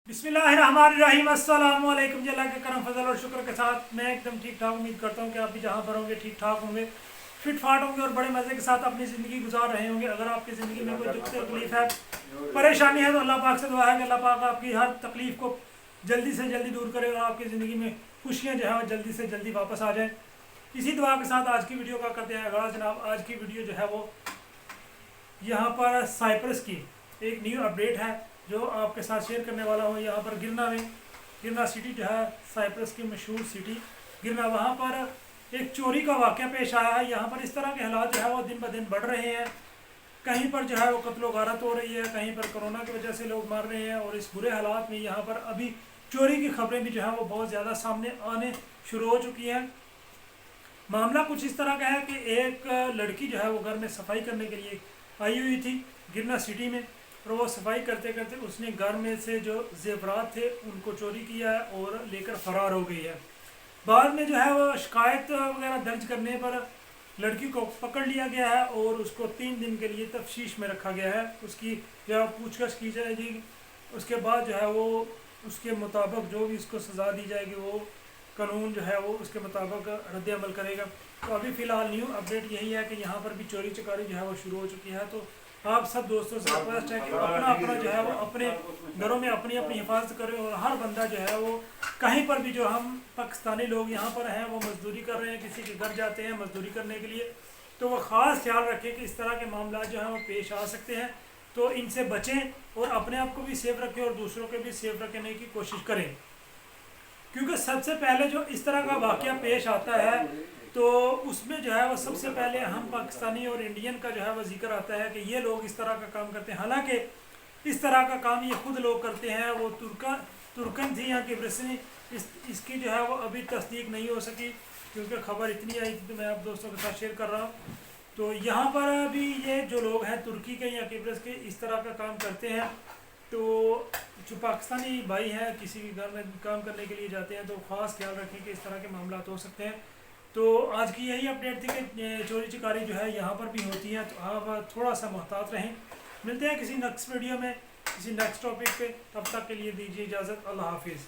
बिस्मिल्लाहिर्रहमानिर्रहीम अस्सलाम वालेकुम जी। अल्लाह के करम फजल और शुक्र के साथ मैं एकदम ठीक ठाक उम्मीद करता हूँ कि आप भी जहाँ पर होंगे ठीक ठाक होंगे, फिट फाट होंगे और बड़े मज़े के साथ अपनी ज़िंदगी गुजार रहे होंगे। अगर आपकी ज़िंदगी में कोई दुख तकलीफ है, परेशानी है, तो अल्लाह पाक से दुआ है कि अल्लाह पाक आपकी हर तकलीफ़ को जल्दी से जल्दी दूर करे और आपकी ज़िंदगी में खुशियाँ जो है जल्दी से जल्दी वापस आ जाएँ। इसी दुआ के साथ आज की वीडियो का करते हैं आगाज़। जनाब, आज की वीडियो जो है वो यहाँ पर साइप्रस की एक न्यू अपडेट है जो आपके साथ शेयर करने वाला हूँ। यहाँ पर गिरना सिटी जो है साइप्रस की मशहूर सिटी गिरना, वहाँ पर एक चोरी का वाक़या पेश आया है। यहाँ पर इस तरह के हालात जो है वो दिन ब दिन बढ़ रहे हैं। कहीं पर जो है वो कत्लो गारत हो रही है, कहीं पर कोरोना की वजह से लोग मर रहे हैं और इस बुरे हालात में यहाँ पर अभी चोरी की खबरें भी जो है वो बहुत ज़्यादा सामने आने शुरू हो चुकी हैं। मामला कुछ इस तरह का है कि एक लड़की जो है वो घर में सफाई करने के लिए आई हुई थी गिरना सिटी में, और वो सफाई करते करते उसने घर में से जो जेवरात थे उनको चोरी किया है और लेकर फरार हो गई है। बाद में जो है वो शिकायत वगैरह दर्ज करने पर लड़की को पकड़ लिया गया है और उसको 3 दिन के लिए तफ्तीश में रखा गया है। उसकी जो है पूछताछ की जाएगी, उसके बाद जो है वो उसके मुताबिक जो भी उसको सज़ा दी जाएगी वो कानून जो है वो उसके मुताबिक रद्द अमल करेगा। तो अभी फ़िलहाल न्यू अपडेट यही है कि यहाँ पर भी चोरी चकारी जो है वो शुरू हो चुकी है। तो आप सब दोस्तों से रिक्वेस्ट है कि अपना अपना जो है वो अपने घरों में अपनी अपनी हिफाजत करें और हर बंदा जो है वो कहीं पर भी, जो हम पाकिस्तानी लोग यहाँ पर हैं वो मजदूरी कर रहे हैं, किसी के घर जाते हैं मजदूरी करने के लिए, तो वो ख़ास ख्याल रखें कि इस तरह के मामला जो हैं वो पेश आ सकते हैं। तो इनसे बचें और अपने आप को भी सेफ रखें और दूसरों के भी सेफ रखने की कोशिश करें, क्योंकि सबसे पहले जो इस तरह का वाक़या पेश आता है तो उसमें जो है वो सबसे पहले हम पाकिस्तानी और इंडियन का जो है वो जिक्र आता है कि ये लोग इस तरह का काम करते हैं। हालांकि इस तरह का काम ये खुद लोग करते हैं। वो तुर्कन थी यहाँ की ब्रिसनी, इसकी जो है वो अभी तस्दीक नहीं हो सकी क्योंकि खबर इतनी आई थी, तो मैं आप दोस्तों के साथ शेयर कर रहा हूँ। तो यहाँ पर भी ये जो लोग हैं तुर्की के या किब्रस के इस तरह का काम करते हैं। तो जो पाकिस्तानी भाई हैं किसी के घर में काम करने के लिए जाते हैं तो ख़ास ख्याल रखें कि इस तरह के मामला हो सकते हैं। तो आज की यही अपडेट थी कि चोरी चकारी जो है यहाँ पर भी होती है, तो आप थोड़ा सा मुहतात रहें। मिलते हैं किसी नेक्स्ट वीडियो में किसी नेक्स्ट टॉपिक पे, तब तक के लिए दीजिए इजाज़त। अल्लाह हाफिज़।